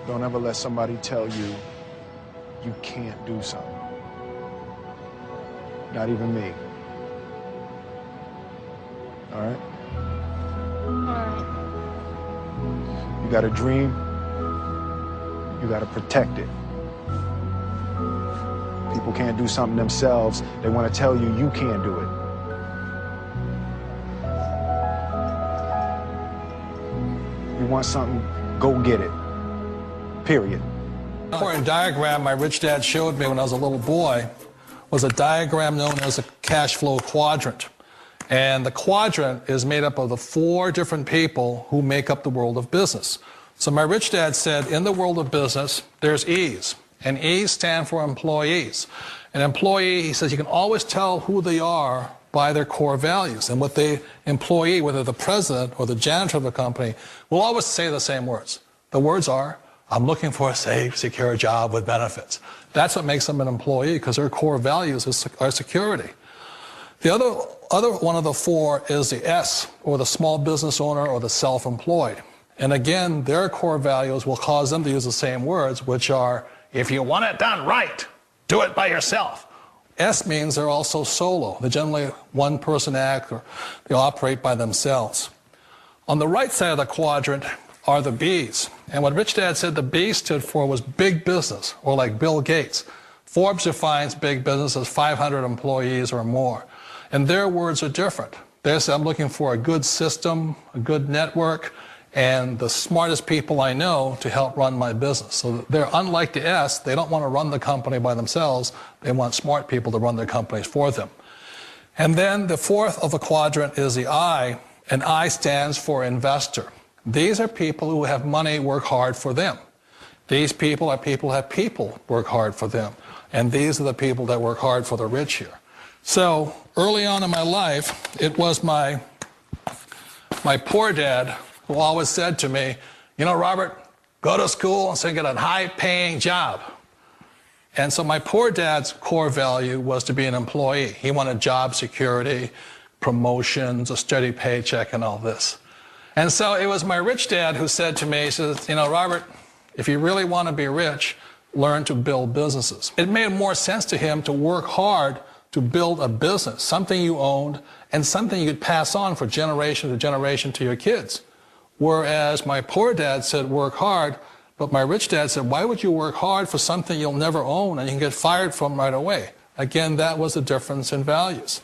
Don't ever let somebody tell you you can't do something. Not even me. All right? All right. You got a dream, you got to protect it. People can't do something themselves. They want to tell you you can't do it. You want something, go get it. Period. The important diagram my rich dad showed me when I was a little boy was a diagram known as a cash flow quadrant. And the quadrant is made up of the 4 different people who make up the world of business. So my rich dad said, in the world of business, there's E's. And E's stand for employees. An employee, he says, you can always tell who they are by their core values. And what the employee, whether the president or the janitor of the company, will always say the same words. The words are, I'm looking for a safe, secure job with benefits. That's what makes them an employee, because their core values are security. The other one of the 4 is the S, or the small business owner or the self-employed. And again, their core values will cause them to use the same words, which are, if you want it done right, do it by yourself. S means they're also solo. They're generally one-person act, or they operate by themselves. On the right side of the quadrant are the B's. And what Rich Dad said the B stood for was big business, or like Bill Gates. Forbes defines big business as 500 employees or more. And their words are different. They say, I'm looking for a good system, a good network, and the smartest people I know to help run my business. So they're unlike the S. They don't want to run the company by themselves. They want smart people to run their companies for them. And then the 4th of the quadrant is the I, and I stands for investor. These are people who have money work hard for them. These people are people who have people work hard for them. And these are the people that work hard for the rich here. So early on in my life, it was my poor dad who always said to me, you know, Robert, go to school and so get a high-paying job. And so my poor dad's core value was to be an employee. He wanted job security, promotions, a steady paycheck, and all this. And so it was my rich dad who said to me, he says, you know, Robert, if you really want to be rich, learn to build businesses. It made more sense to him to work hard to build a business, something you owned, and something you could pass on for generation to generation to your kids. Whereas my poor dad said, work hard, but my rich dad said, why would you work hard for something you'll never own and you can get fired from right away? Again, that was the difference in values.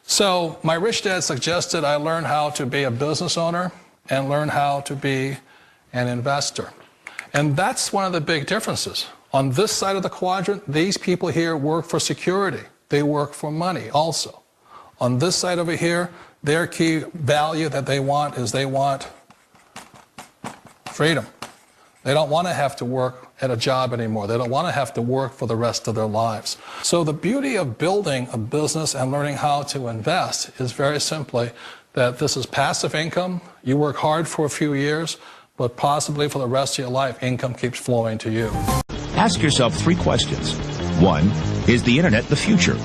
So my rich dad suggested I learn how to be a business owner and learn how to be an investor. And that's one of the big differences. On this side of the quadrant, these people here work for security. They work for money also. On this side over here, their key value that they want is they want freedom. They don't want to have to work at a job anymore. They don't want to have to work for the rest of their lives. So the beauty of building a business and learning how to invest is very simply that this is passive income. You work hard for a few years, but possibly for the rest of your life, income keeps flowing to you. Ask yourself 3 questions. 1, is the internet the future?